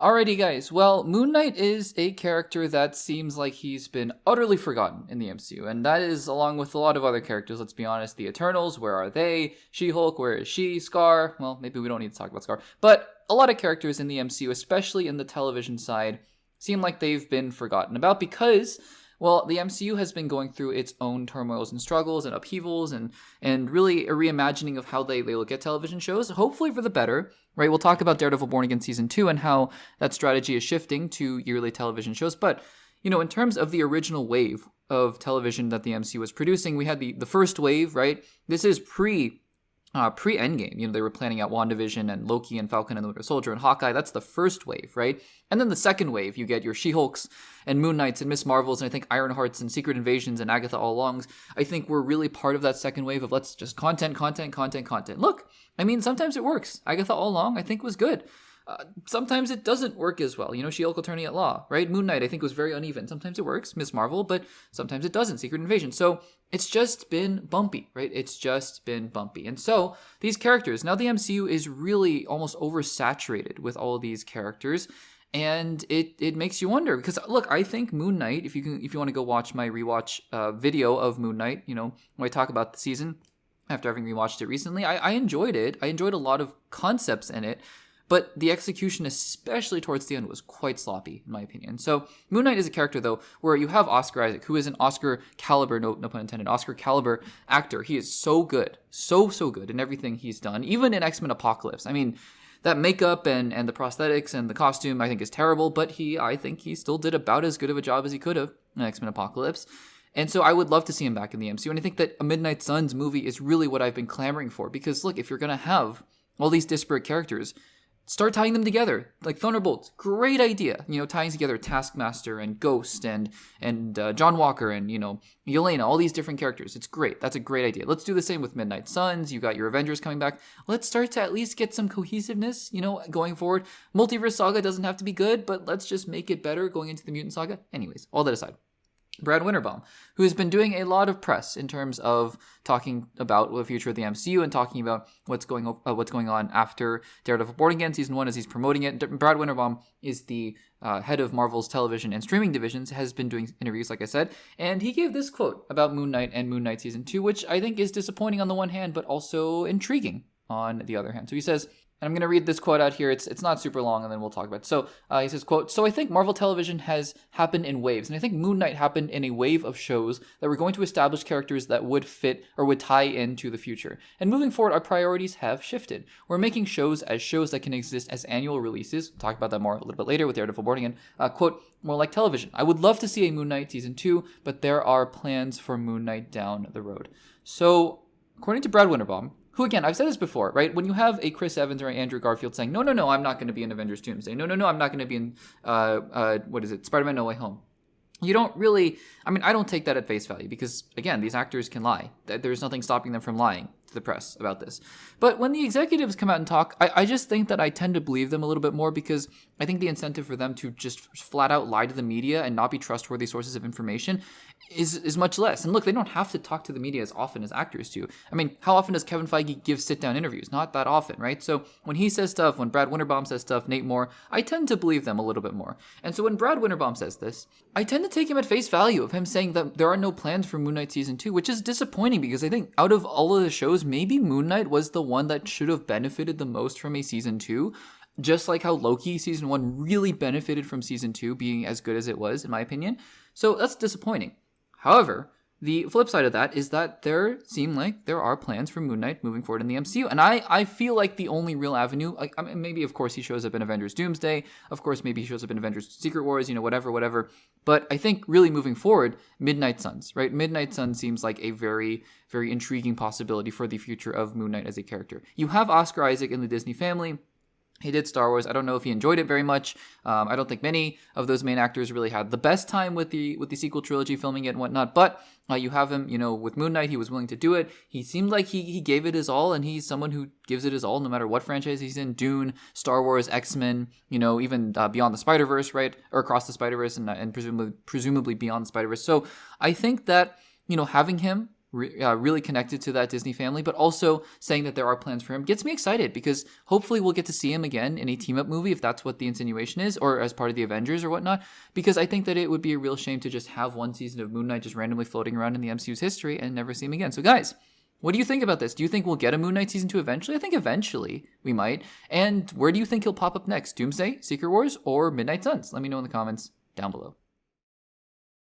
Alrighty, guys. Well, Moon Knight is a character that seems like he's been utterly forgotten in the MCU, and that is along with a lot of other characters. Let's be honest. The Eternals, where are they? She-Hulk, where is she? Scar, well, maybe we don't need to talk about Scar. But a lot of characters in the MCU, especially in the television side, seem like they've been forgotten about because, well, the MCU has been going through its own turmoils and struggles and upheavals and really a reimagining of how they look at television shows, hopefully for the better, right? We'll talk about Daredevil Born Again Season 2 and how that strategy is shifting to yearly television shows. But, in terms of the original wave of television that the MCU was producing, we had the first wave, right? This is pre-Endgame. They were planning out WandaVision and Loki and Falcon and the Winter Soldier and Hawkeye. That's the first wave, right? And then the second wave, you get your She-Hulks and Moon Knights and Miss Marvels and I think Ironhearts and Secret Invasions and Agatha All-Alongs. I think we're really part of that second wave of let's just content. Look, I mean, sometimes it works. Agatha All-Along, I think, was good. Sometimes it doesn't work as well. She-Hulk Attorney at Law, right? Moon Knight, I think, was very uneven. Sometimes it works, Miss Marvel, but sometimes it doesn't, Secret Invasion. So it's just been bumpy, right? It's just been bumpy. And so these characters, now the MCU is really almost oversaturated with all of these characters. And it makes you wonder because, look, I think Moon Knight, if you want to go watch my rewatch video of Moon Knight, when I talk about the season after having rewatched it recently, I enjoyed it. I enjoyed a lot of concepts in it. But the execution, especially towards the end, was quite sloppy, in my opinion. So Moon Knight is a character, though, where you have Oscar Isaac, who is an Oscar caliber, no pun intended, Oscar caliber actor. He is so good, so good in everything he's done, even in X-Men Apocalypse. I mean, that makeup and the prosthetics and the costume, I think, is terrible, but I think he still did about as good of a job as he could have in X-Men Apocalypse. And so I would love to see him back in the MCU. And I think that a Midnight Suns movie is really what I've been clamoring for. Because, look, if you're going to have all these disparate characters, start tying them together, like Thunderbolts. Great idea, tying together Taskmaster and Ghost and John Walker and, Yelena, all these different characters. It's great. That's a great idea. Let's do the same with Midnight Suns. You got your Avengers coming back. Let's start to at least get some cohesiveness, going forward. Multiverse Saga doesn't have to be good, but let's just make it better going into the Mutant Saga. Anyways, all that aside. Brad Winterbaum, who has been doing a lot of press in terms of talking about the future of the MCU and talking about what's going on after Daredevil Born Again Season 1 as he's promoting it. Brad Winterbaum is the head of Marvel's television and streaming divisions, has been doing interviews, like I said, and he gave this quote about Moon Knight and Moon Knight Season 2, which I think is disappointing on the one hand, but also intriguing on the other hand. So he says, and I'm going to read this quote out here. It's not super long, and then we'll talk about it. So he says, quote, "So I think Marvel television has happened in waves, and I think Moon Knight happened in a wave of shows that were going to establish characters that would fit or would tie into the future. And moving forward, our priorities have shifted. We're making shows that can exist as annual releases." We'll talk about that more a little bit later with Daredevil Born Again. Quote, "More like television. I would love to see a Moon Knight Season 2, but there are plans for Moon Knight down the road." So, according to Brad Winterbaum, who, again, I've said this before, right? When you have a Chris Evans or an Andrew Garfield saying, no, I'm not going to be in Avengers Doomsday. No, I'm not going to be in, Spider-Man No Way Home. You don't really, I don't take that at face value because, again, these actors can lie. There's nothing stopping them from lying to the press about this. But when the executives come out and talk, I just think that I tend to believe them a little bit more because I think the incentive for them to just flat out lie to the media and not be trustworthy sources of information is much less. And look, they don't have to talk to the media as often as actors do. How often does Kevin Feige give sit-down interviews? Not that often, right? So when he says stuff, when Brad Winterbaum says stuff, Nate Moore, I tend to believe them a little bit more. And so when Brad Winterbaum says this, I tend to take him at face value of him saying that there are no plans for Moon Knight Season 2, which is disappointing because I think out of all of the shows, maybe Moon Knight was the one that should have benefited the most from a Season 2. Just like how Loki Season 1 really benefited from Season 2 being as good as it was, in my opinion. So that's disappointing. However, the flip side of that is that there are plans for Moon Knight moving forward in the MCU. And I feel like the only real avenue, maybe of course he shows up in Avengers Doomsday. Of course, maybe he shows up in Avengers Secret Wars, whatever. But I think really moving forward, Midnight Suns, right? Midnight Suns seems like a very, very intriguing possibility for the future of Moon Knight as a character. You have Oscar Isaac in the Disney family. He did Star Wars. I don't know if he enjoyed it very much. I don't think many of those main actors really had the best time with the sequel trilogy, filming it and whatnot. But you have him, with Moon Knight, he was willing to do it. He seemed like he gave it his all, and he's someone who gives it his all no matter what franchise he's in. Dune, Star Wars, X-Men, even Beyond the Spider-Verse, right? Or Across the Spider-Verse and presumably Beyond the Spider-Verse. So I think that, having him really connected to that Disney family, but also saying that there are plans for him gets me excited because hopefully we'll get to see him again in a team-up movie if that's what the insinuation is, or as part of the Avengers or whatnot, because I think that it would be a real shame to just have one season of Moon Knight just randomly floating around in the MCU's history and never see him again. So guys, what do you think about this? Do you think we'll get a Moon Knight season 2 eventually? I think eventually we might. And where do you think he'll pop up next? Doomsday, Secret Wars, or Midnight Suns? Let me know in the comments down below.